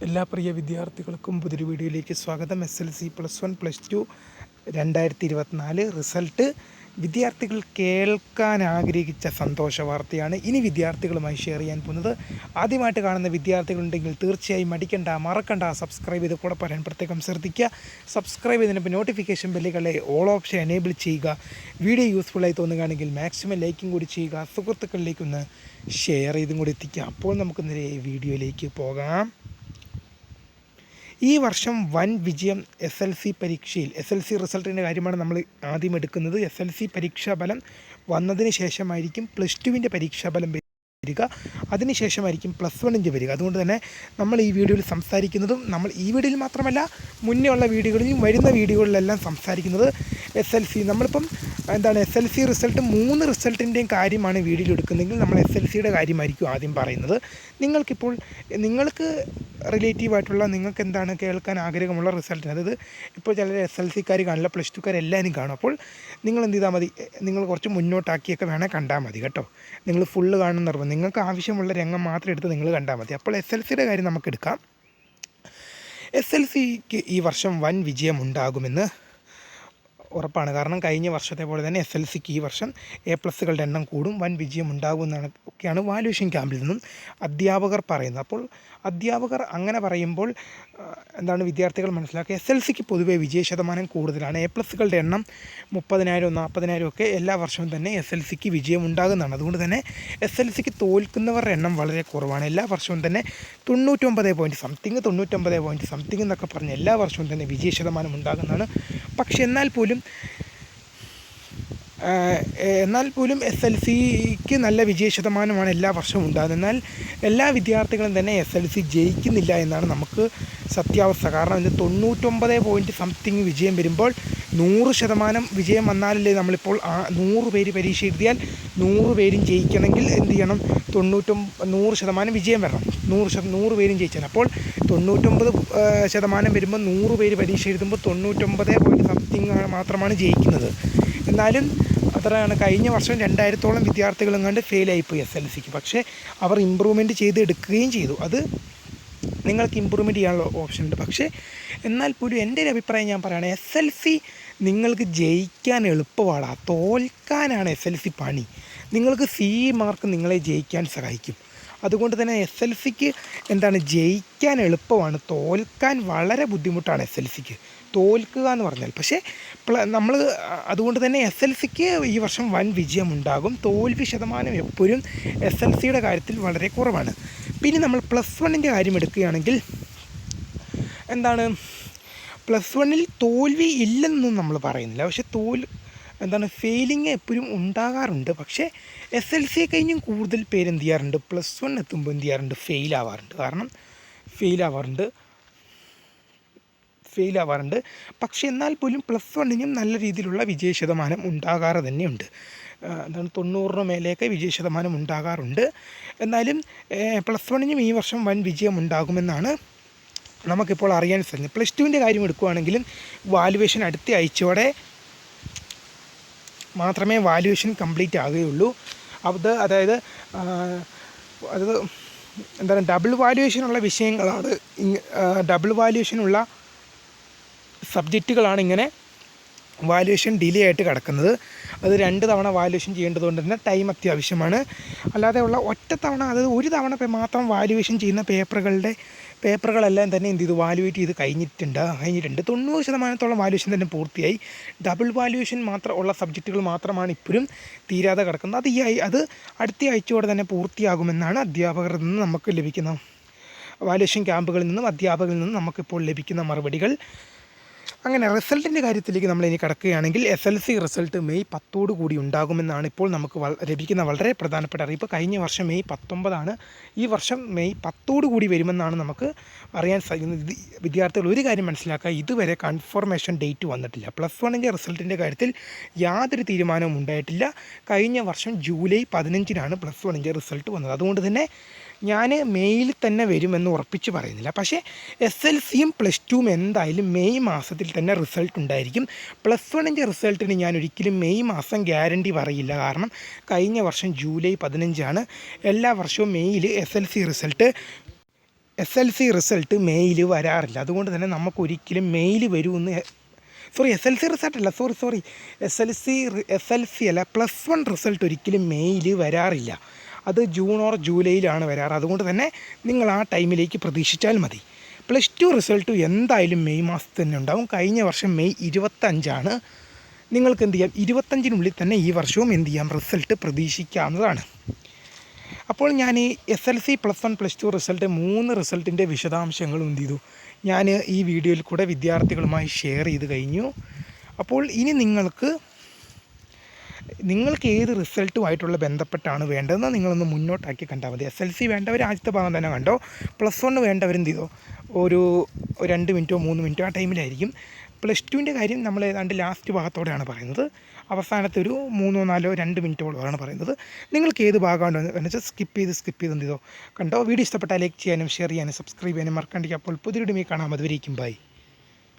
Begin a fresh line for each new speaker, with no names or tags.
എല്ലാ പ്രിയ വിദ്യാർത്ഥികൾക്കും പുതിയൊരു വീഡിയോയിലേക്ക് സ്വാഗതം. SLC +1 +2 2024 റിസൾട്ട് വിദ്യാർത്ഥികൾ കേൾക്കാൻ ആഗ്രഹിച്ച സന്തോഷ വാർത്തയാണ് ഇനി വിദ്യാർത്ഥികളുമായി ഷെയർ ചെയ്യാൻ പോകുന്നത്. ആദ്യമായിട്ട് കാണുന്ന വിദ്യാർത്ഥികളുണ്ടെങ്കിൽ തീർച്ചയായും മറക്കണ്ട സബ്സ്ക്രൈബ് ചെയ്ത് കൂടെ പറയാൻ പ്രത്യേകം ശ്രദ്ധിക്കുക. സബ്സ്ക്രൈബ് ചെയ്തതിന് നോട്ടിഫിക്കേഷൻ ബെല്ലുകളെ ഓൾ ഓപ്ഷൻ എനേബിൾ ചെയ്യുക. വീഡിയോ യൂസ്ഫുള്ളായി തോന്നുകയാണെങ്കിൽ മാക്സിമം ലൈക്കും കൂടി ചെയ്യുക. സുഹൃത്തുക്കളിലേക്കൊന്ന് ഷെയർ ചെയ്തും കൂടി എത്തിക്കുക. അപ്പോൾ നമുക്ക് നേരെ വീഡിയോയിലേക്ക് പോകാം. ഈ വർഷം വൻ വിജയം SLC പരീക്ഷയിൽ. SLC റിസൾട്ടിൻ്റെ കാര്യമാണ് നമ്മൾ ആദ്യം എടുക്കുന്നത്. SLC പരീക്ഷാഫലം വന്നതിന് ശേഷമായിരിക്കും +2വിൻ്റെ പരീക്ഷാഫലം വരിക, അതിനുശേഷമായിരിക്കും +1ൻ്റെ വരിക. അതുകൊണ്ട് തന്നെ നമ്മൾ ഈ വീഡിയോയിൽ സംസാരിക്കുന്നതും നമ്മൾ ഈ വീഡിയോയിൽ മാത്രമല്ല മുന്നേ ഉള്ള വീഡിയോകളിലും വരുന്ന വീഡിയോകളിലെല്ലാം സംസാരിക്കുന്നത് SLC നമ്മളിപ്പം SLC റിസൾട്ട് 3 റിസൾട്ടിൻ്റെയും കാര്യമാണ് വീഡിയോയിൽ എടുക്കുന്നതെങ്കിൽ നമ്മൾ SLCയുടെ കാര്യമായിരിക്കും ആദ്യം പറയുന്നത്. നിങ്ങൾക്ക് റിലേറ്റീവായിട്ടുള്ള നിങ്ങൾക്ക് എന്താണ് കേൾക്കാൻ ആഗ്രഹമുള്ള റിസൾട്ടിന്, അതായത് ഇപ്പോൾ ചിലർ SLCക്കാർ കാണില്ല, +2കാർ എല്ലാവരും കാണും. അപ്പോൾ നിങ്ങൾ എന്ത് ചെയ്താൽ മതി, നിങ്ങൾ കുറച്ച് മുന്നോട്ടാക്കിയൊക്കെ വേണേൽ കണ്ടാൽ മതി കേട്ടോ. നിങ്ങൾ ഫുള്ള് കാണുന്ന നിർബന്ധം, നിങ്ങൾക്ക് ആവശ്യമുള്ള രംഗം മാത്രം എടുത്ത് നിങ്ങൾ കണ്ടാൽ മതി. അപ്പോൾ SLCയുടെ കാര്യം നമുക്കെടുക്കാം. SLCക്ക് ഈ വർഷം വൻ വിജയമുണ്ടാകുമെന്ന് ഉറപ്പാണ്. കാരണം കഴിഞ്ഞ വർഷത്തെ പോലെ തന്നെ SLCക്ക് ഈ വർഷം A+കളുടെ എണ്ണം കൂടും, വൻ വിജയം ഉണ്ടാകുമെന്നാണ് ഒക്കെയാണ് വാല്യുവേഷൻ ക്യാമ്പിൽ നിന്നും അധ്യാപകർ പറയുന്നത്. അപ്പോൾ അധ്യാപകർ അങ്ങനെ പറയുമ്പോൾ വിദ്യാർത്ഥികൾ മനസ്സിലാക്കുക, SLCക്ക് പൊതുവെ വിജയശതമാനം കൂടുതലാണ്. A+കളുടെ എണ്ണം 30,000 40,000 ഒക്കെ എല്ലാ വർഷവും തന്നെ SLCക്ക് വിജയം ഉണ്ടാകുന്നതാണ്. അതുകൊണ്ട് തന്നെ SLCക്ക് തോൽക്കുന്നവരുടെ എണ്ണം വളരെ കുറവാണ്. എല്ലാ വർഷവും തന്നെ 99.something എന്നൊക്കെ പറഞ്ഞ് എല്ലാ വർഷവും തന്നെ വിജയശതമാനം ഉണ്ടാകുന്നതാണ്. പക്ഷെ എന്നാൽ പോലും SLCക്ക് നല്ല വിജയശതമാനമാണ് എല്ലാ വർഷവും ഉണ്ടാകുന്നത്. എന്നാൽ എല്ലാ വിദ്യാർത്ഥികളും തന്നെ SLC ജയിക്കുന്നില്ല എന്നാണ് നമുക്ക് സത്യാവസ്ഥ. കാരണം ഇത് 99 വിജയം വരുമ്പോൾ 100% വിജയം വന്നാലല്ലേ, നമ്മളിപ്പോൾ 100 പേര് പരീക്ഷ എഴുതിയാൽ 100 പേരും ജയിക്കണമെങ്കിൽ എന്ത് ചെയ്യണം, 100% വിജയം വരണം. 100 പേരും ജയിച്ചാൽ, അപ്പോൾ 99% വരുമ്പോൾ 100 പേര് പരീക്ഷ എഴുതുമ്പോൾ 99 മാത്രമാണ് ജയിക്കുന്നത്. എന്നാലും അത്രയാണ്. കഴിഞ്ഞ വർഷം 2000-ഓളം വിദ്യാർത്ഥികളും കണ്ട് ഫെയിലായിപ്പോയി SLCക്ക്. പക്ഷേ അവർ ഇമ്പ്രൂവ്മെൻറ്റ് ചെയ്തെടുക്കുകയും ചെയ്തു. അത് നിങ്ങൾക്ക് ഇമ്പ്രൂവ്മെൻറ്റ് ചെയ്യാനുള്ള ഓപ്ഷൻ ഉണ്ട്. പക്ഷേ എന്നാൽ പോലും എൻ്റെ ഒരു അഭിപ്രായം ഞാൻ പറയുകയാണ്, SLC നിങ്ങൾക്ക് ജയിക്കാൻ എളുപ്പമാണ്, തോൽക്കാനാണ് SLC പണി. നിങ്ങൾക്ക് C മാർക്ക് നിങ്ങളെ ജയിക്കാൻ സഹായിക്കും. അതുകൊണ്ട് തന്നെ SLCക്ക് ജയിക്കാൻ എളുപ്പമാണ്, തോൽക്കാൻ വളരെ ബുദ്ധിമുട്ടാണ് SLCക്ക്, തോൽക്കുക എന്ന് പറഞ്ഞാൽ. പക്ഷേ അതുകൊണ്ട് തന്നെ SLCക്ക് ഈ വർഷം വൻ വിജയം ഉണ്ടാകും. തോൽവി ശതമാനം എപ്പോഴും SLCയുടെ കാര്യത്തിൽ വളരെ കുറവാണ്. പിന്നെ നമ്മൾ +1ൻ്റെ കാര്യം എടുക്കുകയാണെങ്കിൽ +1ൽ തോൽവി ഇല്ലെന്നൊന്നും നമ്മൾ പറയുന്നില്ല. പക്ഷേ ഫെയിലിങ് എപ്പോഴും ഉണ്ടാകാറുണ്ട്. പക്ഷേ SLCയെ കഴിഞ്ഞും കൂടുതൽ പേര് എന്ത് ചെയ്യാറുണ്ട്, +1 എത്തുമ്പോൾ എന്ത് ചെയ്യാറുണ്ട്, ഫെയിലാവാറുണ്ട്. പക്ഷേ എന്നാൽ പോലും +1നും നല്ല രീതിയിലുള്ള വിജയശതമാനം ഉണ്ടാകാറ് തന്നെയുണ്ട്. 90 മേലെയൊക്കെ വിജയശതമാനം ഉണ്ടാകാറുണ്ട്. എന്നാലും +1നും ഈ വർഷം വൻ വിജയം ഉണ്ടാകുമെന്നാണ് നമുക്കിപ്പോൾ അറിയാൻ സാധിക്കും. +2ൻ്റെ കാര്യം എടുക്കുകയാണെങ്കിലും വാല്യുവേഷൻ അടുത്ത ആഴ്ചയോടെ മാത്രമേ വാല്യുവേഷൻ കംപ്ലീറ്റ് ആകുകയുള്ളൂ. അതായത് ഡബിൾ വാല്യുവേഷനുള്ള വിഷയങ്ങളാണ്, ഡബിൾ വാല്യുവേഷനുള്ള സബ്ജക്റ്റുകളാണ് ഇങ്ങനെ വാല്യുവേഷൻ ഡിലേ ആയിട്ട് കിടക്കുന്നത്. അത് 2 തവണ വാല്യുവേഷൻ ചെയ്യേണ്ടതുകൊണ്ട് തന്നെ ടൈം അത്യാവശ്യമാണ്. അല്ലാതെ ഉള്ള ഒറ്റ തവണ, അതായത് ഒരു തവണ മാത്രം വാല്യുവേഷൻ ചെയ്യുന്ന പേപ്പറുകളെല്ലാം തന്നെ എന്ത് ചെയ്തു, വാല്യുവേറ്റ് ചെയ്ത് കഴിഞ്ഞിട്ടുണ്ട്. 90% വാല്യുവേഷൻ തന്നെ പൂർത്തിയായി. ഡബിൾ വാല്യുവേഷൻ മാത്രം ഉള്ള സബ്ജക്റ്റുകൾ മാത്രമാണ് ഇപ്പോഴും തീരാതെ കിടക്കുന്നത്. അത് അടുത്ത ആഴ്ചയോടെ തന്നെ പൂർത്തിയാകുമെന്നാണ് അധ്യാപകരിൽ നിന്ന് നമുക്ക് ലഭിക്കുന്ന, വാല്യുവേഷൻ ക്യാമ്പുകളിൽ നിന്നും അധ്യാപകരിൽ നിന്നും നമുക്കിപ്പോൾ ലഭിക്കുന്ന മറുപടികൾ. അങ്ങനെ റിസൾട്ടിൻ്റെ കാര്യത്തിലേക്ക് നമ്മൾ ഇനി കടക്കുകയാണെങ്കിൽ SLC റിസൾട്ട് മെയ് 10 കൂടി ഉണ്ടാകുമെന്നാണ് ഇപ്പോൾ നമുക്ക് ലഭിക്കുന്ന വളരെ പ്രധാനപ്പെട്ട അറിയിപ്പ്. കഴിഞ്ഞ വർഷം മെയ് 19 ഈ വർഷം മെയ് 10 കൂടി വരുമെന്നാണ് നമുക്ക് അറിയാൻ സാധിക്കുന്നത്. വിദ്യാർത്ഥികൾ ഒരു കാര്യം മനസ്സിലാക്കുക, ഇതുവരെ കൺഫർമേഷൻ ഡേറ്റ് വന്നിട്ടില്ല. +1ൻ്റെ റിസൾട്ടിൻ്റെ കാര്യത്തിൽ യാതൊരു തീരുമാനവും ഉണ്ടായിട്ടില്ല. കഴിഞ്ഞ വർഷം ജൂലൈ 15 +1ൻ്റെ റിസൾട്ട് വന്നത്. അതുകൊണ്ട് തന്നെ ഞാൻ മെയ്യിൽ തന്നെ വരുമെന്ന് ഉറപ്പിച്ച് പറയുന്നില്ല. പക്ഷേ SLCയും +2ഉം എന്തായാലും മെയ് മാസത്തിൽ തന്നെ റിസൾട്ട് ഉണ്ടായിരിക്കും. +1ൻ്റെ റിസൾട്ടിന് ഞാൻ ഒരിക്കലും മെയ് മാസം ഗ്യാരണ്ടി പറയില്ല. കാരണം കഴിഞ്ഞ വർഷം ജൂലൈ 15 എല്ലാ വർഷവും മെയ്യിൽ SLC റിസൾട്ട് SLC റിസൾട്ട് മെയിൽ വരാറില്ല. അതുകൊണ്ട് തന്നെ നമുക്കൊരിക്കലും മെയിൽ വരുമെന്ന് SLC റിസൾട്ടല്ല SLC അല്ല, +1 റിസൾട്ട് ഒരിക്കലും മെയിൽ വരാറില്ല. അത് ജൂൺ ഓർ ജൂലൈയിലാണ് വരാറ്. അതുകൊണ്ട് തന്നെ നിങ്ങൾ ആ ടൈമിലേക്ക് പ്രതീക്ഷിച്ചാൽ മതി. +2 റിസൾട്ട് എന്തായാലും മെയ് മാസത്തിൽ തന്നെ ഉണ്ടാവും. കഴിഞ്ഞ വർഷം മെയ് 25 നിങ്ങൾക്ക് എന്ത് ചെയ്യാം, 25-നുള്ളിൽ തന്നെ ഈ വർഷവും എന്ത് ചെയ്യാം, റിസൾട്ട് പ്രതീക്ഷിക്കാവുന്നതാണ്. അപ്പോൾ ഞാൻ ഈ SLC +1 +2 റിസൾട്ട് 3 റിസൾട്ടിൻ്റെ വിശദാംശങ്ങളും എന്ത് ചെയ്തു, ഞാൻ ഈ വീഡിയോയിൽ കൂടെ വിദ്യാർത്ഥികളുമായി ഷെയർ ചെയ്ത് കഴിഞ്ഞു. അപ്പോൾ ഇനി നിങ്ങൾക്ക് ഏത് റിസൾട്ടുമായിട്ടുള്ള ബന്ധപ്പെട്ടാണ് വേണ്ടതെന്ന് നിങ്ങളൊന്ന് മുന്നോട്ടാക്കി കണ്ടാൽ മതി. SLC വേണ്ടവർ ആദ്യത്തെ ഭാഗം തന്നെ കണ്ടോ. +1 വേണ്ടവരെന്ത് ചെയ്തോ, ഒരു 2 മിനിറ്റോ 3 മിനിറ്റോ ആ ടൈമിലായിരിക്കും. +2ൻ്റെ കാര്യം നമ്മൾ ഏതാണ്ട് ലാസ്റ്റ് ഭാഗത്തോടെയാണ് പറയുന്നത്. അവസാനത്തെ ഒരു 3-4-2 മിനിറ്റോളമാണ് പറയുന്നത്. നിങ്ങൾക്ക് ഏത് ഭാഗമാണ് എന്ന് വെച്ചാൽ സ്കിപ്പ് ചെയ്ത് എന്ത് ചെയ്തോ കണ്ടോ. വീഡിയോ ഇഷ്ടപ്പെട്ടാൽ ലൈക്ക് ചെയ്യാനും ഷെയർ ചെയ്യാനും സബ്സ്ക്രൈബ് ചെയ്യാനും മറക്കാണ്ടിരിക്കുക. അപ്പോൾ പുതിയൊരു വീഡിയോ കാണാം. അതുവരേക്കും ബൈ.